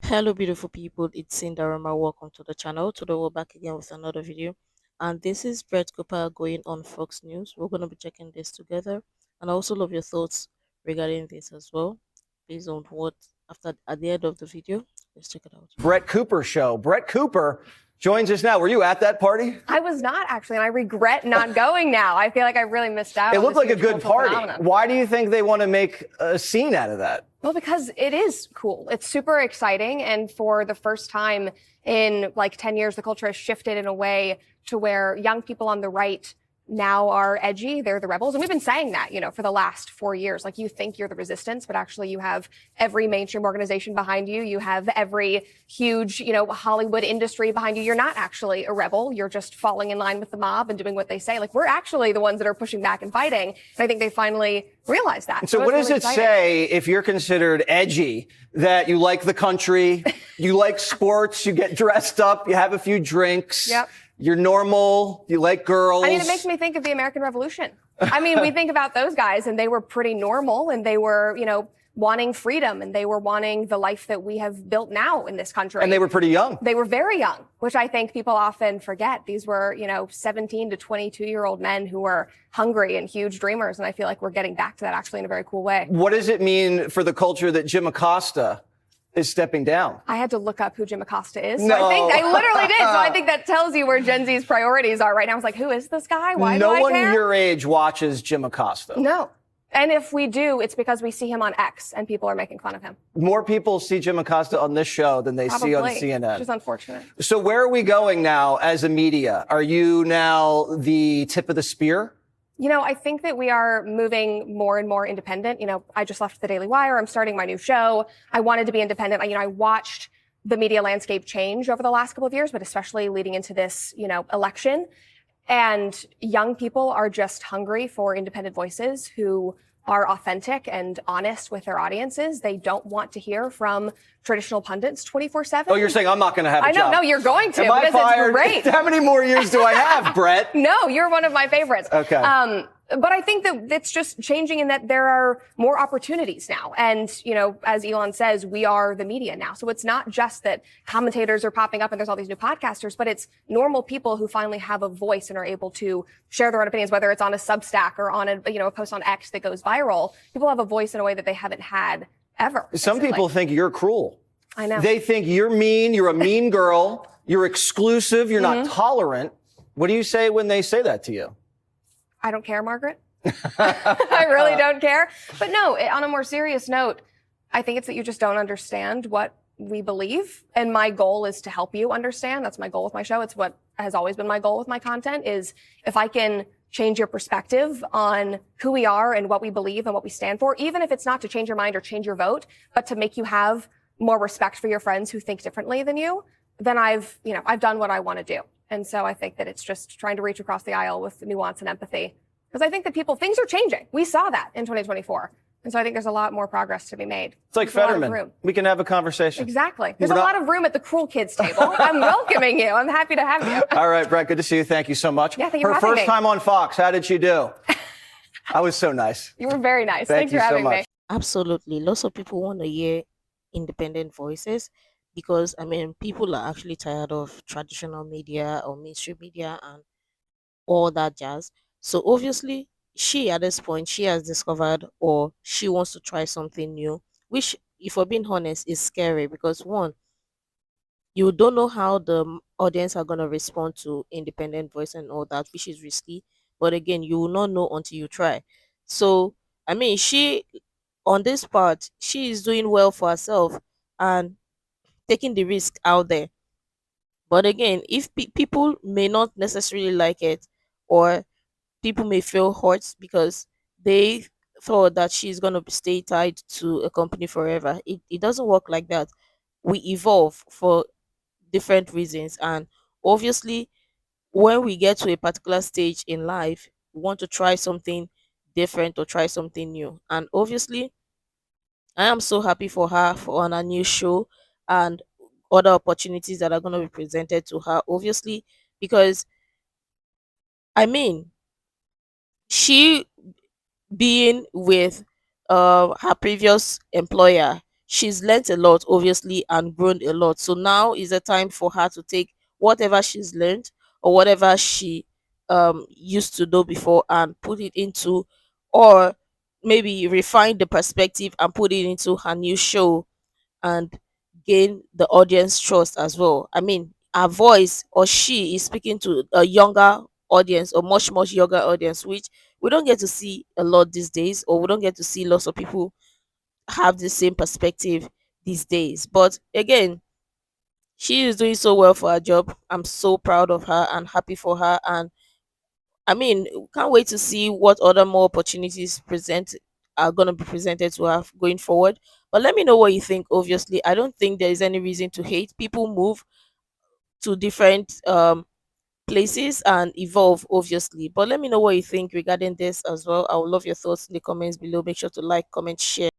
Hello, beautiful people. It's Cinderella. Welcome to the channel. Today, we're back again with another video. And this is Brett Cooper going on Fox News. We're going to be checking this together. And I also love your thoughts regarding this as well, based on what after at the end of the video. Let's check it out. Brett Cooper show. Brett Cooper joins us now. Were you at that party? I was not actually, and I regret not going now. I feel like I really missed out. It on looked this like a huge good cultural party. phenomenon. Why do you think they want to make a scene out of that? Well, because it is cool. It's super exciting. And for the first time in like 10 years, the culture has shifted in a way to where young people on the right now are edgy. They're the rebels. And we've been saying that, for the last 4 years. Like, you think you're the resistance, but actually you have every mainstream organization behind you. You have every huge, Hollywood industry behind you. You're not actually a rebel. You're just falling in line with the mob and doing what they say. Like, we're actually the ones that are pushing back and fighting. And I think they finally realized that. So what does it say if you're considered edgy, that you like the country, you like sports, you get dressed up, you have a few drinks? Yep. You're normal. You like girls. I mean, it makes me think of the American Revolution. I mean, we think about those guys and they were pretty normal and they were, wanting freedom and they were wanting the life that we have built now in this country. And they were pretty young. They were very young, which I think people often forget. These were, 17 to 22-year-old men who were hungry and huge dreamers. And I feel like we're getting back to that actually in a very cool way. What does it mean for the culture that Jim Acosta is stepping down? I had to look up who Jim Acosta is. No. So I literally did. So I think that tells you where Gen Z's priorities are right now. I was like, who is this guy? Why do I care? No one your age watches Jim Acosta. No. And if we do, it's because we see him on X and people are making fun of him. More people see Jim Acosta on this show than they see on CNN. Which is unfortunate. So where are we going now as a media? Are you now the tip of the spear? I think that we are moving more and more independent. I just left the Daily Wire. I'm starting my new show. I wanted to be independent. I watched the media landscape change over the last couple of years, but especially leading into this, election. And young people are just hungry for independent voices who are authentic and honest with their audiences. They don't want to hear from traditional pundits 24/7. Oh, you're saying I'm not going to have a job? No, you're going to. Am I because fired? It's great. How many more years do I have, Brett? No, you're one of my favorites. Okay. But I think that it's just changing in that there are more opportunities now. And, as Elon says, we are the media now. So it's not just that commentators are popping up and there's all these new podcasters, but it's normal people who finally have a voice and are able to share their own opinions, whether it's on a Substack or on a post on X that goes viral. People have a voice in a way that they haven't had ever. Some people think you're cruel. I know. They think you're mean. You're a mean girl. You're exclusive. You're not tolerant. What do you say when they say that to you? I don't care, Margaret. I really don't care. But no, on a more serious note, I think it's that you just don't understand what we believe. And my goal is to help you understand. That's my goal with my show. It's what has always been my goal with my content is if I can change your perspective on who we are and what we believe and what we stand for, even if it's not to change your mind or change your vote, but to make you have more respect for your friends who think differently than you, then I've done what I want to do. And so I think that it's just trying to reach across the aisle with nuance and empathy. Because I think that things are changing. We saw that in 2024. And so I think there's a lot more progress to be made. It's like Fetterman. We can have a conversation. Exactly. There's a lot of room at the Cruel Kids table. I'm welcoming you. I'm happy to have you. All right, Brett, good to see you. Thank you so much. Yeah, thank you for Her having first me. time on Fox. How did she do? I was so nice. You were very nice. Thank Thanks you for so having much. me. Absolutely. Lots of people want to hear independent voices because, people are actually tired of traditional media or mainstream media and all that jazz. So obviously, she at this point, she has discovered or she wants to try something new, which, if we're being honest, is scary because one, you don't know how the audience are going to respond to independent voice and all that, which is risky. But again, you will not know until you try. So, she, on this part, she is doing well for herself and taking the risk out there. But again, if people may not necessarily like it, or people may feel hurt because they thought that she's going to stay tied to a company forever, it doesn't work like that. We evolve for different reasons. And obviously, when we get to a particular stage in life, we want to try something different or try something new. And obviously, I am so happy for her on a new show and other opportunities that are going to be presented to her, obviously, because I mean, she being with her previous employer, she's learned a lot, obviously, and grown a lot. So now is the time for her to take whatever she's learned or whatever she used to know before and put it into, or maybe refine the perspective and put it into her new show and gain the audience trust as well. I mean, her voice, or she is speaking to a younger audience, or much younger audience, which we don't get to see a lot these days, or we don't get to see lots of people have the same perspective these days. But again, she is doing so well for her job. I'm so proud of her and happy for her. And I mean, can't wait to see what other more opportunities present are going to be presented to her going forward. But let me know what you think. Obviously, I don't think there is any reason to hate. People move to different places and evolve, obviously. But let me know what you think regarding this as well. I would love your thoughts in the comments below. Make sure to like, comment, share.